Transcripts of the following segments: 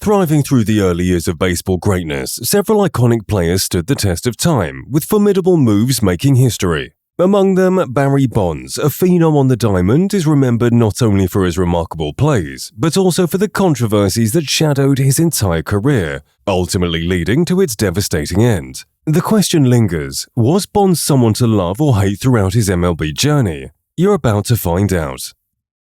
Thriving through the early years of baseball greatness, several iconic players stood the test of time, with formidable moves making history. Among them, Barry Bonds, a phenom on the diamond, is remembered not only for his remarkable plays, but also for the controversies that shadowed his entire career, ultimately leading to its devastating end. The question lingers, was Bonds someone to love or hate throughout his MLB journey? You're about to find out.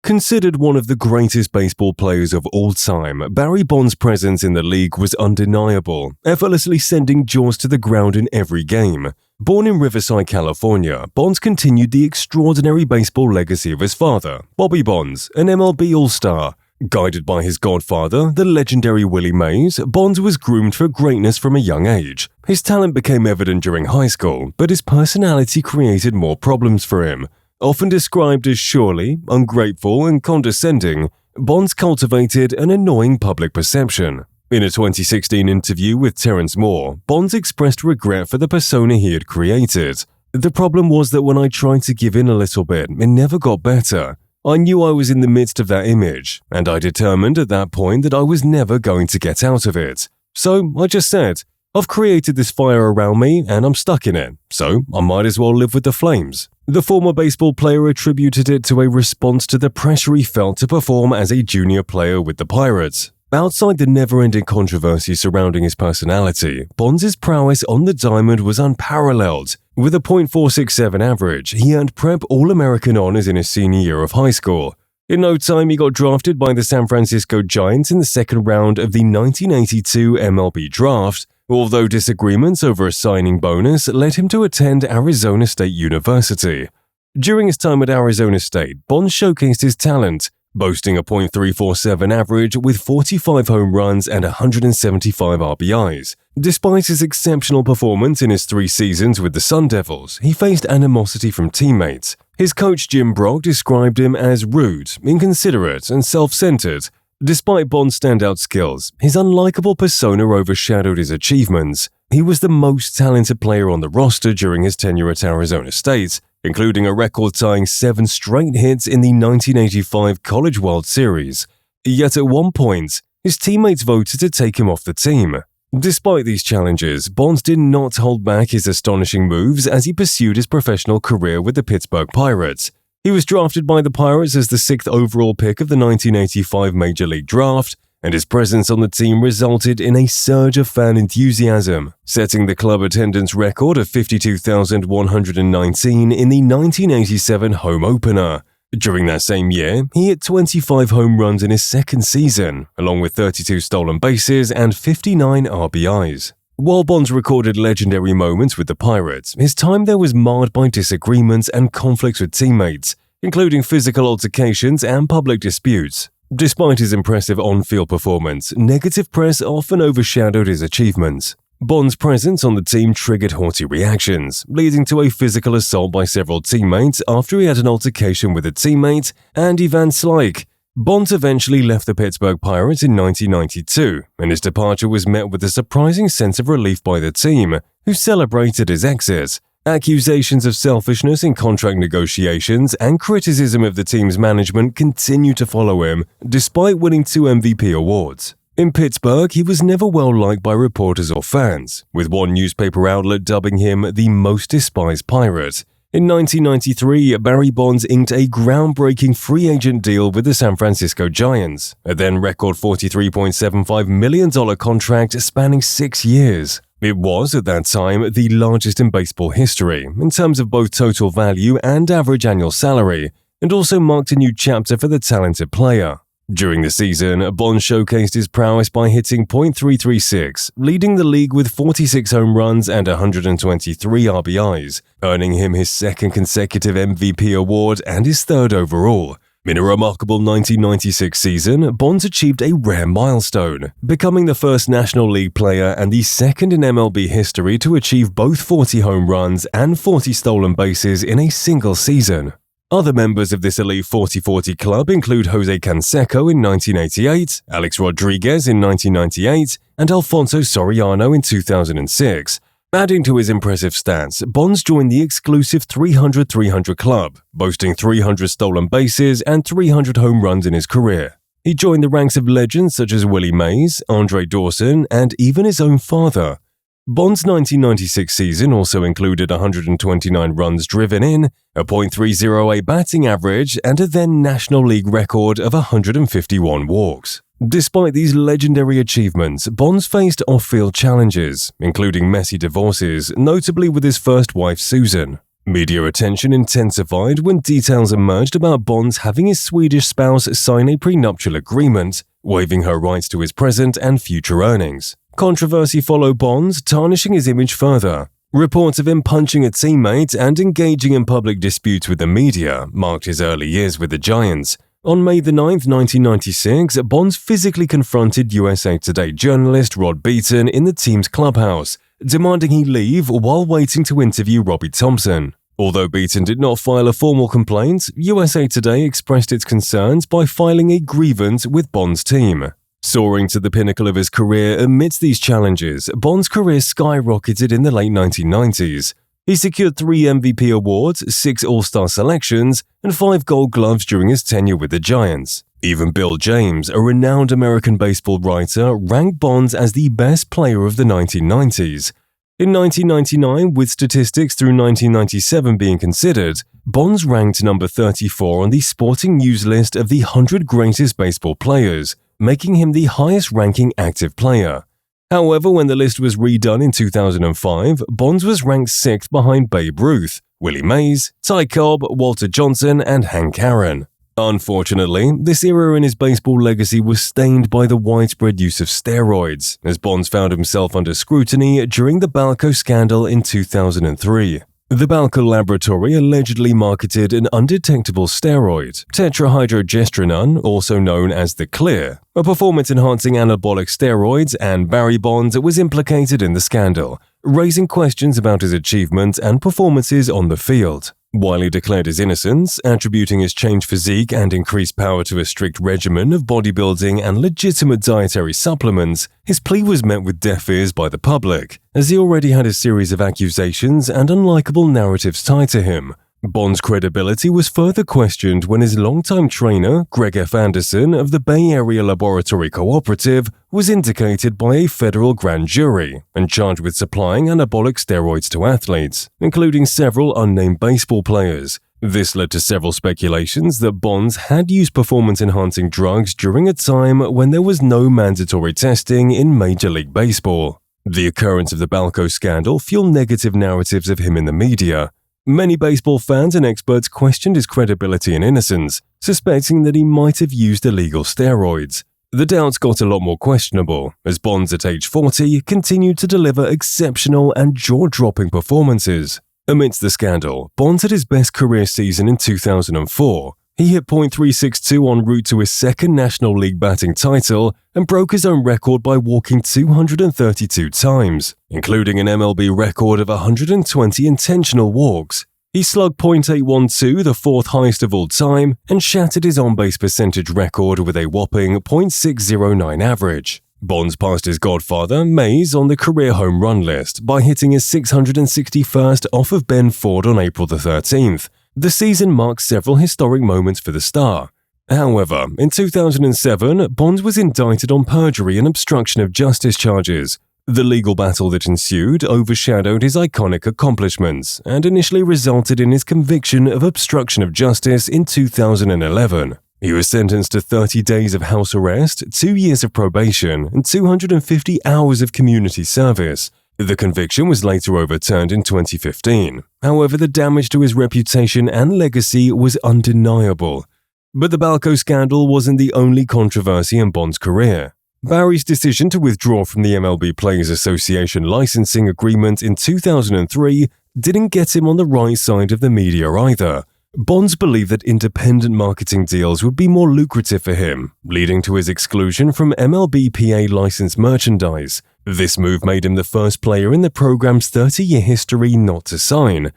Considered one of the greatest baseball players of all time, Barry Bonds' presence in the league was undeniable, effortlessly sending jaws to the ground in every game. Born in Riverside, California, Bonds continued the extraordinary baseball legacy of his father, Bobby Bonds, an MLB All-Star. Guided by his godfather, the legendary Willie Mays, Bonds was groomed for greatness from a young age. His talent became evident during high school, but his personality created more problems for him. Often described as surly, ungrateful, and condescending, Bonds cultivated an annoying public perception. In a 2016 interview with Terrence Moore, Bonds expressed regret for the persona he had created. "The problem was that when I tried to give in a little bit, it never got better. I knew I was in the midst of that image, and I determined at that point that I was never going to get out of it. So I just said, I've created this fire around me and I'm stuck in it, so I might as well live with the flames." The former baseball player attributed it to a response to the pressure he felt to perform as a junior player with the Pirates. Outside the never-ending controversy surrounding his personality, Bonds' prowess on the diamond was unparalleled. With a .467 average, he earned Prep All-American honors in his senior year of high school. In no time, he got drafted by the San Francisco Giants in the second round of the 1982 MLB Draft, although disagreements over a signing bonus led him to attend Arizona State University. During his time at Arizona State, Bonds showcased his talent, boasting a .347 average with 45 home runs and 175 RBIs. Despite his exceptional performance in his 3 seasons with the Sun Devils, he faced animosity from teammates. His coach Jim Brock described him as rude, inconsiderate, and self-centered. Despite Bonds' standout skills, his unlikable persona overshadowed his achievements. He was the most talented player on the roster during his tenure at Arizona State, including a record-tying 7 straight hits in the 1985 College World Series. Yet at one point, his teammates voted to take him off the team. Despite these challenges, Bonds did not hold back his astonishing moves as he pursued his professional career with the Pittsburgh Pirates. He was drafted by the Pirates as the 6th overall pick of the 1985 Major League Draft, and his presence on the team resulted in a surge of fan enthusiasm, setting the club attendance record of 52,119 in the 1987 home opener. During that same year, he hit 25 home runs in his second season, along with 32 stolen bases and 59 RBIs. While Bonds recorded legendary moments with the Pirates, his time there was marred by disagreements and conflicts with teammates, including physical altercations and public disputes. Despite his impressive on-field performance, negative press often overshadowed his achievements. Bonds' presence on the team triggered haughty reactions, leading to a physical assault by several teammates after he had an altercation with a teammate, Andy Van Slyke. Bonds eventually left the Pittsburgh Pirates in 1992, and his departure was met with a surprising sense of relief by the team, who celebrated his exit. Accusations of selfishness in contract negotiations and criticism of the team's management continued to follow him, despite winning 2 MVP awards. In Pittsburgh, he was never well liked by reporters or fans, with one newspaper outlet dubbing him the most despised Pirate. In 1993, Barry Bonds inked a groundbreaking free agent deal with the San Francisco Giants, a then record $43.75 million contract spanning 6 years. It was, at that time, the largest in baseball history, in terms of both total value and average annual salary, and also marked a new chapter for the talented player. During the season, Bonds showcased his prowess by hitting .336, leading the league with 46 home runs and 123 RBIs, earning him his 2nd consecutive MVP award and his 3rd overall. In a remarkable 1996 season, Bonds achieved a rare milestone, becoming the first National League player and the 2nd in MLB history to achieve both 40 home runs and 40 stolen bases in a single season. Other members of this elite 40-40 club include Jose Canseco in 1988, Alex Rodriguez in 1998, and Alfonso Soriano in 2006. Adding to his impressive stats, Bonds joined the exclusive 300-300 club, boasting 300 stolen bases and 300 home runs in his career. He joined the ranks of legends such as Willie Mays, Andre Dawson, and even his own father. Bond's 1996 season also included 129 runs driven in, a .308 batting average, and a then National League record of 151 walks. Despite these legendary achievements, Bonds faced off-field challenges, including messy divorces, notably with his first wife Susan. Media attention intensified when details emerged about Bonds having his Swedish spouse sign a prenuptial agreement, waiving her rights to his present and future earnings. Controversy followed Bonds, tarnishing his image further. Reports of him punching a teammate and engaging in public disputes with the media marked his early years with the Giants. On May 9, 1996, Bonds physically confronted USA Today journalist Rod Beaton in the team's clubhouse, demanding he leave while waiting to interview Robbie Thompson. Although Beaton did not file a formal complaint, USA Today expressed its concerns by filing a grievance with Bonds' team. Soaring to the pinnacle of his career amidst these challenges, Bonds' career skyrocketed in the late 1990s. He secured 3 MVP awards, 6 All-Star selections, and 5 Gold Gloves during his tenure with the Giants. Even Bill James, a renowned American baseball writer, ranked Bonds as the best player of the 1990s. In 1999, with statistics through 1997 being considered, Bonds ranked number 34 on the Sporting News list of the 100 greatest baseball players, making him the highest-ranking active player. However, when the list was redone in 2005, Bonds was ranked 6th behind Babe Ruth, Willie Mays, Ty Cobb, Walter Johnson, and Hank Aaron. Unfortunately, this era in his baseball legacy was stained by the widespread use of steroids, as Bonds found himself under scrutiny during the Balco scandal in 2003. The Balco laboratory allegedly marketed an undetectable steroid, tetrahydrogestrinone, also known as the Clear, a performance-enhancing anabolic steroid, and Barry Bonds was implicated in the scandal, raising questions about his achievements and performances on the field. While he declared his innocence, attributing his changed physique and increased power to a strict regimen of bodybuilding and legitimate dietary supplements, his plea was met with deaf ears by the public, as he already had a series of accusations and unlikable narratives tied to him. Bonds' credibility was further questioned when his longtime trainer, Greg F. Anderson of the Bay Area Laboratory Cooperative, was indicated by a federal grand jury and charged with supplying anabolic steroids to athletes, including several unnamed baseball players. This led to several speculations that Bonds had used performance-enhancing drugs during a time when there was no mandatory testing in Major League Baseball. The occurrence of the Balco scandal fueled negative narratives of him in the media. Many baseball fans and experts questioned his credibility and innocence, suspecting that he might have used illegal steroids. The doubts got a lot more questionable, as Bonds at age 40 continued to deliver exceptional and jaw-dropping performances. Amidst the scandal, Bonds had his best career season in 2004. He hit .362 en route to his second National League batting title and broke his own record by walking 232 times, including an MLB record of 120 intentional walks. He slugged .812, the 4th highest of all time, and shattered his on-base percentage record with a whopping .609 average. Bonds passed his godfather, Mays, on the career home run list by hitting his 661st off of Ben Ford on April the 13th. The season marked several historic moments for the star. However, in 2007, Bonds was indicted on perjury and obstruction of justice charges. The legal battle that ensued overshadowed his iconic accomplishments and initially resulted in his conviction of obstruction of justice in 2011. He was sentenced to 30 days of house arrest, 2 years of probation, and 250 hours of community service. The conviction was later overturned in 2015. However, the damage to his reputation and legacy was undeniable. But the Balco scandal wasn't the only controversy in Bonds' career. Barry's decision to withdraw from the MLB Players Association licensing agreement in 2003 didn't get him on the right side of the media either. Bonds believed that independent marketing deals would be more lucrative for him, leading to his exclusion from MLBPA licensed merchandise. This move made him the first player in the program's 30-year history not to sign.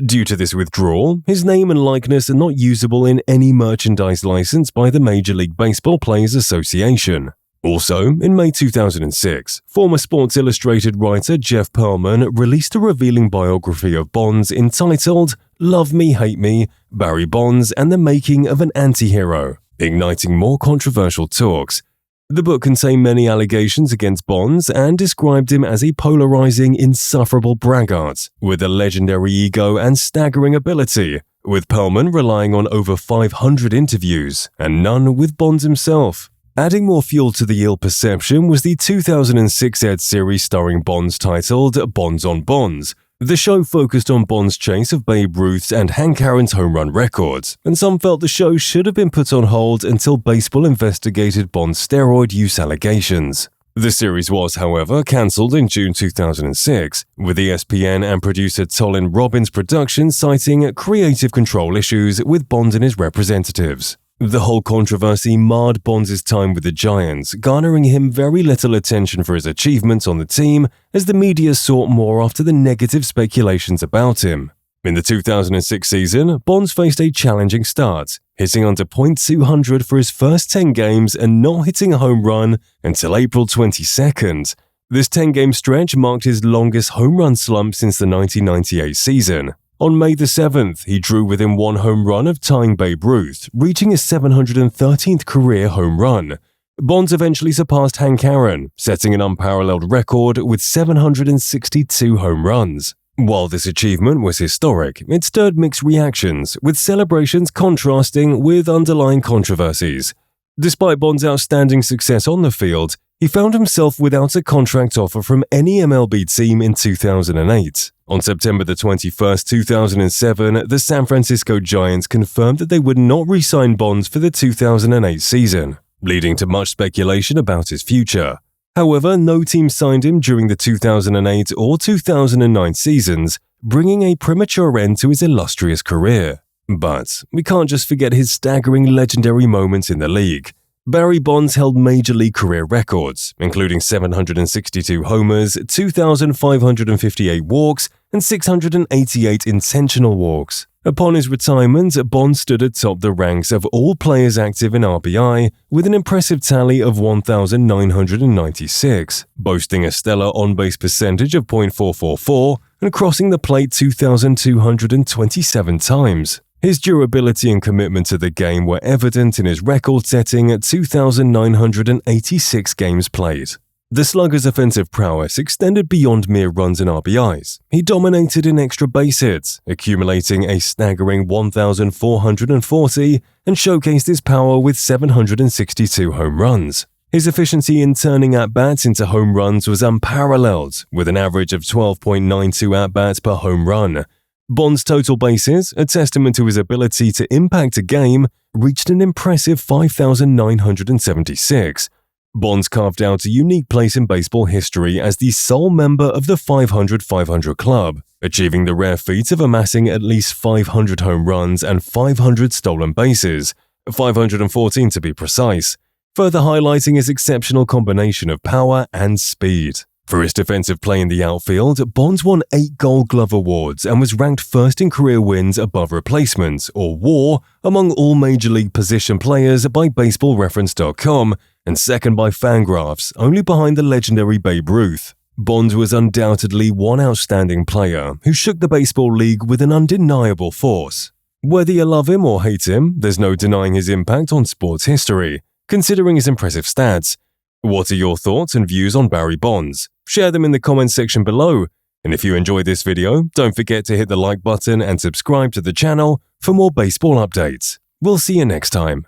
Due to this withdrawal, his name and likeness are not usable in any merchandise license by the Major League Baseball Players Association. Also, in May 2006, former Sports Illustrated writer Jeff Pearlman released a revealing biography of Bonds entitled Love Me, Hate Me, Barry Bonds and the Making of an Anti-Hero. igniting more controversial talks. The book contained many allegations against Bonds and described him as a polarizing, insufferable braggart with a legendary ego and staggering ability, with Perlman relying on over 500 interviews and none with Bonds himself. Adding more fuel to the ill perception was the 2006 Ed series starring Bonds titled Bonds on Bonds. The show focused on Bonds' chase of Babe Ruth's and Hank Aaron's home run records, and some felt the show should have been put on hold until baseball investigated Bonds' steroid use allegations. The series was, however, cancelled in June 2006, with ESPN and producer Tolin Robbins' production citing creative control issues with Bonds and his representatives. The whole controversy marred Bonds' time with the Giants, garnering him very little attention for his achievements on the team as the media sought more after the negative speculations about him. In the 2006 season, Bonds faced a challenging start, hitting under .200 for his first 10 games and not hitting a home run until April 22nd. This 10-game stretch marked his longest home run slump since the 1998 season. On May the 7th, he drew within one home run of tying Babe Ruth, reaching his 713th career home run. Bonds eventually surpassed Hank Aaron, setting an unparalleled record with 762 home runs. While this achievement was historic, it stirred mixed reactions, with celebrations contrasting with underlying controversies. Despite Bonds' outstanding success on the field, he found himself without a contract offer from any MLB team in 2008. On September 21, 2007, the San Francisco Giants confirmed that they would not re-sign Bonds for the 2008 season, leading to much speculation about his future. However, no team signed him during the 2008 or 2009 seasons, bringing a premature end to his illustrious career. But we can't just forget his staggering legendary moments in the league. Barry Bonds held major league career records, including 762 homers, 2,558 walks, and 688 intentional walks. Upon his retirement, Bonds stood atop the ranks of all players active in RBI with an impressive tally of 1,996, boasting a stellar on-base percentage of .444 and crossing the plate 2,227 times. His durability and commitment to the game were evident in his record-setting 2,986 games played. The slugger's offensive prowess extended beyond mere runs and RBIs. He dominated in extra base hits, accumulating a staggering 1,440 and showcased his power with 762 home runs. His efficiency in turning at-bats into home runs was unparalleled, with an average of 12.92 at-bats per home run. Bonds' total bases, a testament to his ability to impact a game, reached an impressive 5,976. Bonds carved out a unique place in baseball history as the sole member of the 500-500 club, achieving the rare feat of amassing at least 500 home runs and 500 stolen bases, 514 to be precise, further highlighting his exceptional combination of power and speed. For his defensive play in the outfield, Bonds won 8 Gold Glove awards and was ranked first in career wins above replacement, or WAR, among all major league position players by BaseballReference.com, and second by Fangraphs, only behind the legendary Babe Ruth. Bonds was undoubtedly one outstanding player who shook the baseball league with an undeniable force. Whether you love him or hate him, there's no denying his impact on sports history, considering his impressive stats. What are your thoughts and views on Barry Bonds? Share them in the comments section below. And if you enjoyed this video, don't forget to hit the like button and subscribe to the channel for more baseball updates. We'll see you next time.